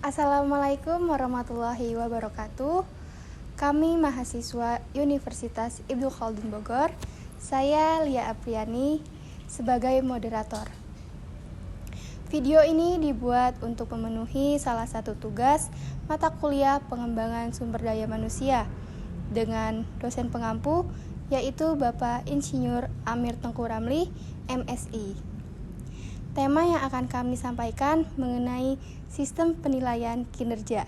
Assalamualaikum warahmatullahi wabarakatuh. Kami mahasiswa Universitas Ibnu Khaldun Bogor. Saya Lia Apriani sebagai moderator. Video ini dibuat untuk memenuhi salah satu tugas mata kuliah pengembangan sumber daya manusia dengan dosen pengampu yaitu Bapak Insinyur Amir Tengku Ramli, MSI. Tema yang akan kami sampaikan mengenai sistem penilaian kinerja.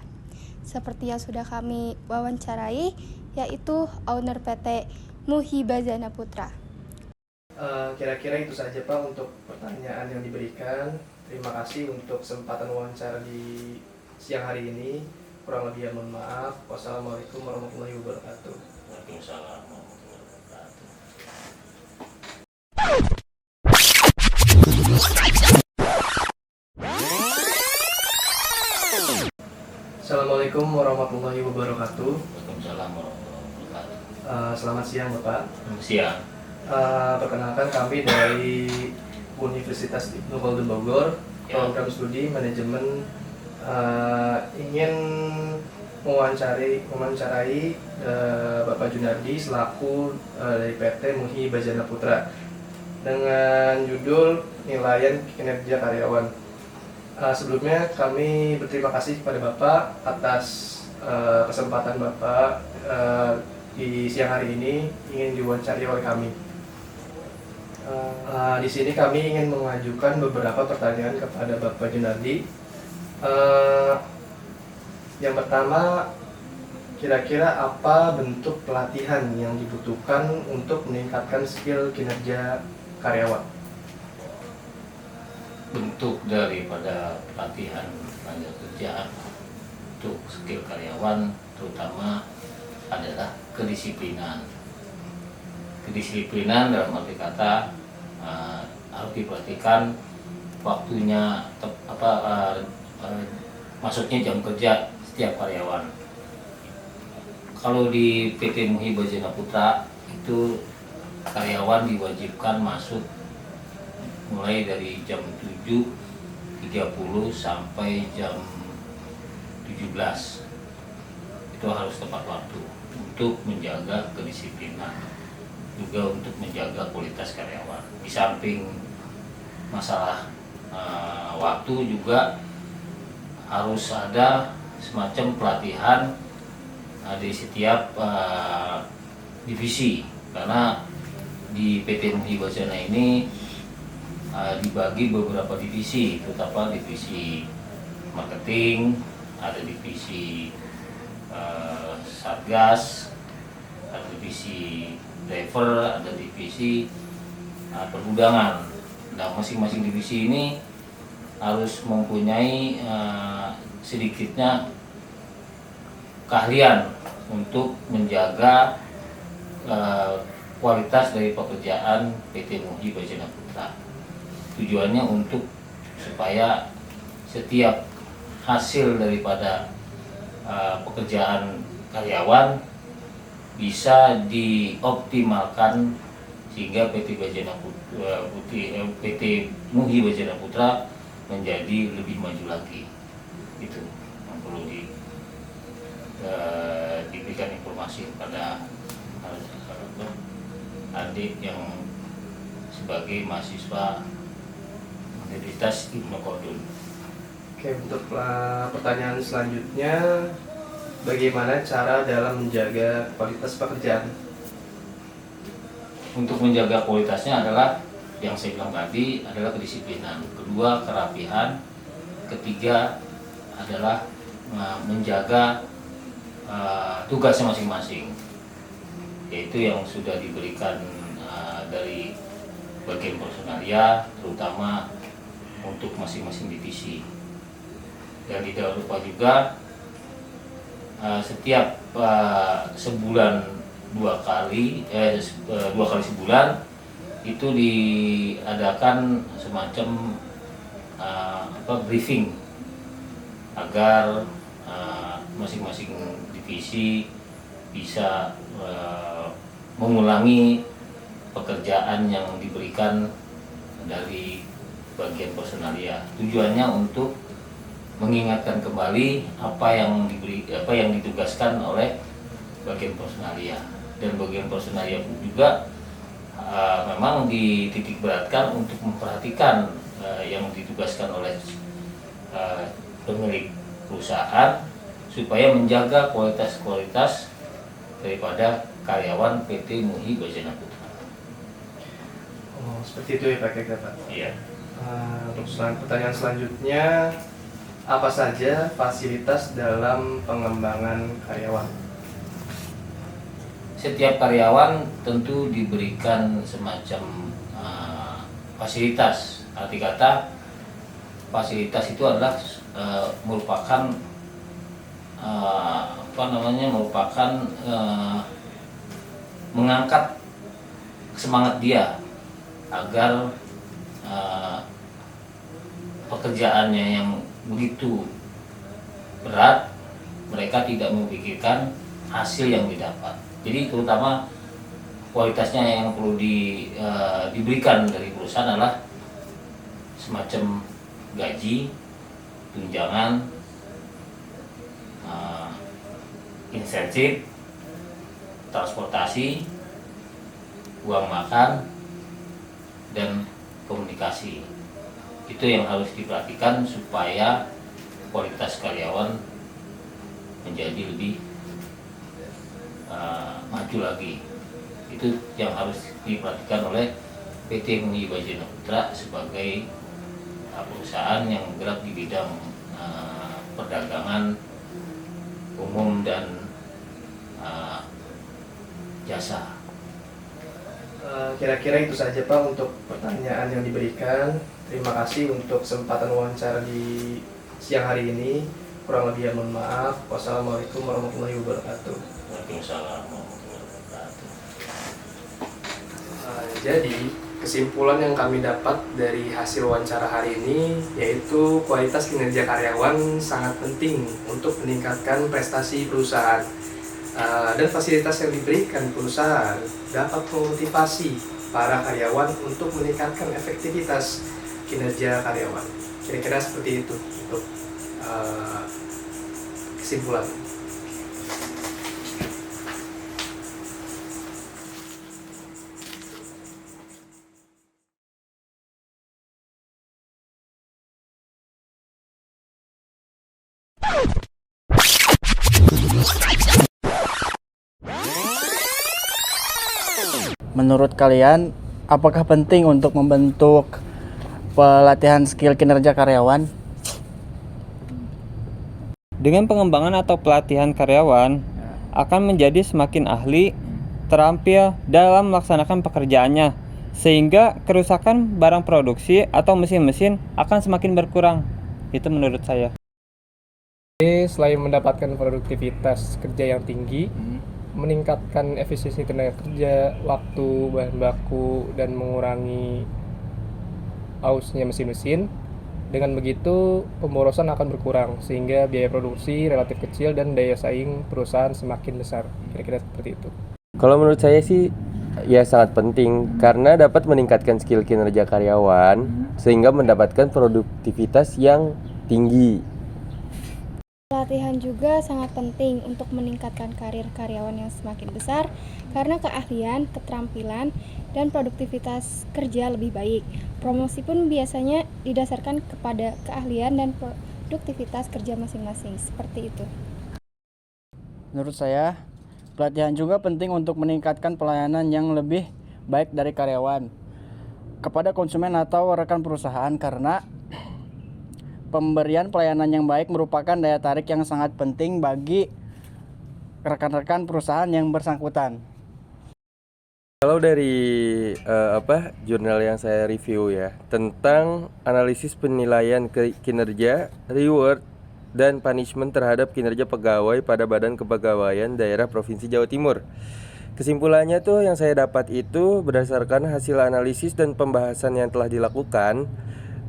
Seperti yang sudah kami wawancarai, yaitu owner PT Muhibazana Putra. Kira-kira itu saja Pak untuk pertanyaan yang diberikan. Terima kasih untuk kesempatan wawancara di siang hari ini. Kurang lebih mohon maaf. Wassalamualaikum warahmatullahi wabarakatuh. Waalaikumsalam warahmatullahi wabarakatuh. Assalamualaikum warahmatullahi wabarakatuh. Waalaikumsalam warahmatullahi wabarakatuh. Selamat siang Bapak. Siang. Perkenalkan kami dari Universitas Ibnu Khaldun Bogor, program studi manajemen, ingin mewawancarai Bapak Junardi selaku dari PT Muhibazana Putra dengan judul penilaian kinerja karyawan. Sebelumnya kami berterima kasih kepada Bapak atas kesempatan Bapak di siang hari ini ingin diwawancari oleh kami. Di sini kami ingin mengajukan beberapa pertanyaan kepada Bapak Junardi. Yang pertama, kira-kira apa bentuk pelatihan yang dibutuhkan untuk meningkatkan skill kinerja karyawan? Bentuk daripada pelatihan tenaga kerja untuk skill karyawan terutama adalah kedisiplinan. Kedisiplinan dalam arti kata harus diperhatikan waktunya, masuknya jam kerja setiap karyawan. Kalau di PT Muhibazana Putra itu karyawan diwajibkan masuk mulai dari jam 7.30 sampai jam 17. Itu harus tepat waktu untuk menjaga kedisiplinan, juga untuk menjaga kualitas karyawan. Di samping masalah waktu juga harus ada semacam pelatihan di setiap divisi, karena di PT Muhibazana ini dibagi beberapa divisi, terutama divisi marketing, ada divisi satgas, ada divisi driver, ada divisi pergudangan. Nah, masing-masing divisi ini harus mempunyai sedikitnya keahlian untuk menjaga kualitas dari pekerjaan PT Muhibazana Putra. Tujuannya untuk supaya setiap hasil daripada pekerjaan karyawan bisa dioptimalkan sehingga PT Muhibazana Putra menjadi lebih maju lagi. Itu yang perlu diberikan informasi kepada adik yang sebagai mahasiswa Universitas Ibnu Khaldun. Oke, untuk pertanyaan selanjutnya, bagaimana cara dalam menjaga kualitas pekerjaan? Untuk menjaga kualitasnya adalah yang saya bilang tadi, adalah kedisiplinan. Kedua, kerapihan. Ketiga adalah menjaga tugasnya masing-masing, yaitu yang sudah diberikan dari bagian personalia, terutama untuk masing-masing divisi. Dan tidak lupa juga setiap sebulan dua kali sebulan itu diadakan semacam briefing agar masing-masing divisi bisa mengulangi pekerjaan yang diberikan dari bagian personalia. Tujuannya untuk mengingatkan kembali apa yang ditugaskan oleh bagian personalia, dan bagian personalia juga memang dititik beratkan untuk memperhatikan yang ditugaskan oleh pemilik perusahaan supaya menjaga kualitas daripada karyawan PT Muhi Bajana Putra. Oh, seperti itu ya Pak Kek, Pak. Iya. Untuk pertanyaan selanjutnya, apa saja fasilitas dalam pengembangan karyawan? Setiap karyawan tentu diberikan semacam fasilitas. Arti kata fasilitas itu adalah merupakan mengangkat semangat dia agar pekerjaannya yang begitu berat, mereka tidak memikirkan hasil yang didapat. Jadi terutama kualitasnya yang perlu diberikan dari perusahaan adalah semacam gaji, tunjangan, insentif, transportasi, uang makan, dan komunikasi. Itu yang harus diperhatikan supaya kualitas karyawan menjadi lebih maju lagi. Itu yang harus diperhatikan oleh PT Muhi Bajana Putra sebagai perusahaan yang bergerak di bidang perdagangan umum dan jasa. Kira-kira itu saja Pak untuk pertanyaan yang diberikan. Terima kasih untuk kesempatan wawancara di siang hari ini. Kurang lebih mohon maaf. Wassalamualaikum warahmatullahi wabarakatuh. Waalaikumsalam warahmatullahi wabarakatuh. Jadi kesimpulan yang kami dapat dari hasil wawancara hari ini yaitu kualitas kinerja karyawan sangat penting untuk meningkatkan prestasi perusahaan. Dan fasilitas yang diberikan perusahaan dapat memotivasi para karyawan untuk meningkatkan efektivitas kinerja karyawan. Kira-kira seperti itu untuk kesimpulan. Menurut kalian, apakah penting untuk membentuk pelatihan skill kinerja karyawan? Dengan pengembangan atau pelatihan karyawan akan menjadi semakin ahli, terampil dalam melaksanakan pekerjaannya, sehingga kerusakan barang produksi atau mesin-mesin akan semakin berkurang. Itu menurut saya. Selain mendapatkan produktivitas kerja yang tinggi, meningkatkan efisiensi tenaga kerja, waktu, bahan baku, dan mengurangi ausnya mesin-mesin. Dengan begitu, pemborosan akan berkurang, sehingga biaya produksi relatif kecil dan daya saing perusahaan semakin besar. Kira-kira seperti itu. Kalau menurut saya sih, ya sangat penting karena dapat meningkatkan skill kinerja karyawan sehingga mendapatkan produktivitas yang tinggi. Pelatihan juga sangat penting untuk meningkatkan karir karyawan yang semakin besar karena keahlian, keterampilan, dan produktivitas kerja lebih baik. Promosi pun biasanya didasarkan kepada keahlian dan produktivitas kerja masing-masing. Seperti itu. Menurut saya, pelatihan juga penting untuk meningkatkan pelayanan yang lebih baik dari karyawan kepada konsumen atau rekan perusahaan karena pemberian pelayanan yang baik merupakan daya tarik yang sangat penting bagi rekan-rekan perusahaan yang bersangkutan. Kalau dari jurnal yang saya review ya tentang analisis penilaian kinerja, reward, dan punishment terhadap kinerja pegawai pada Badan Kepegawaian Daerah Provinsi Jawa Timur. Kesimpulannya tuh yang saya dapat itu berdasarkan hasil analisis dan pembahasan yang telah dilakukan,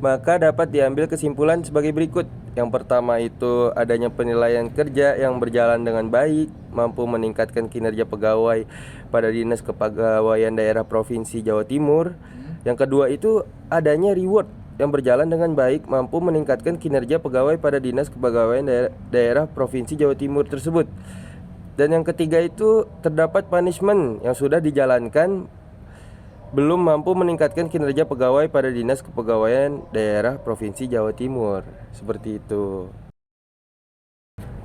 maka dapat diambil kesimpulan sebagai berikut. Yang pertama itu adanya penilaian kerja yang berjalan dengan baik, mampu meningkatkan kinerja pegawai pada Dinas Kepegawaian Daerah Provinsi Jawa Timur. Yang kedua itu adanya reward yang berjalan dengan baik mampu meningkatkan kinerja pegawai pada Dinas Kepegawaian daerah Provinsi Jawa Timur tersebut. Dan yang ketiga itu terdapat punishment yang sudah dijalankan belum mampu meningkatkan kinerja pegawai pada Dinas Kepegawaian daerah Provinsi Jawa Timur. Seperti itu.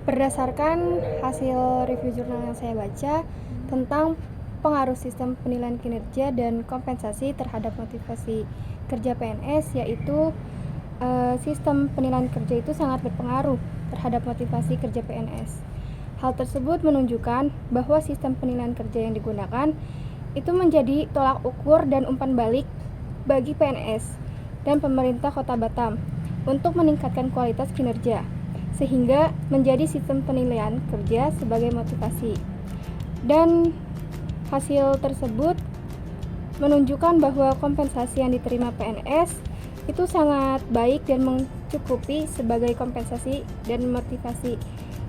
Berdasarkan hasil review jurnal yang saya baca tentang pengaruh sistem penilaian kinerja dan kompensasi terhadap motivasi kerja PNS, yaitu sistem penilaian kerja itu sangat berpengaruh terhadap motivasi kerja PNS. Hal tersebut menunjukkan bahwa sistem penilaian kerja yang digunakan itu menjadi tolak ukur dan umpan balik bagi PNS dan pemerintah Kota Batam untuk meningkatkan kualitas kinerja, sehingga menjadi sistem penilaian kerja sebagai motivasi. Dan hasil tersebut menunjukkan bahwa kompensasi yang diterima PNS itu sangat baik dan mencukupi sebagai kompensasi dan motivasi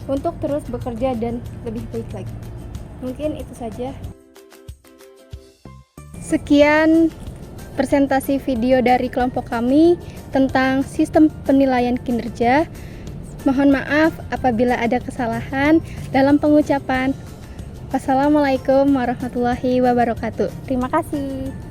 untuk terus bekerja dan lebih baik lagi. Mungkin itu saja. Sekian presentasi video dari kelompok kami tentang sistem penilaian kinerja. Mohon maaf apabila ada kesalahan dalam pengucapan. Wassalamualaikum warahmatullahi wabarakatuh. Terima kasih.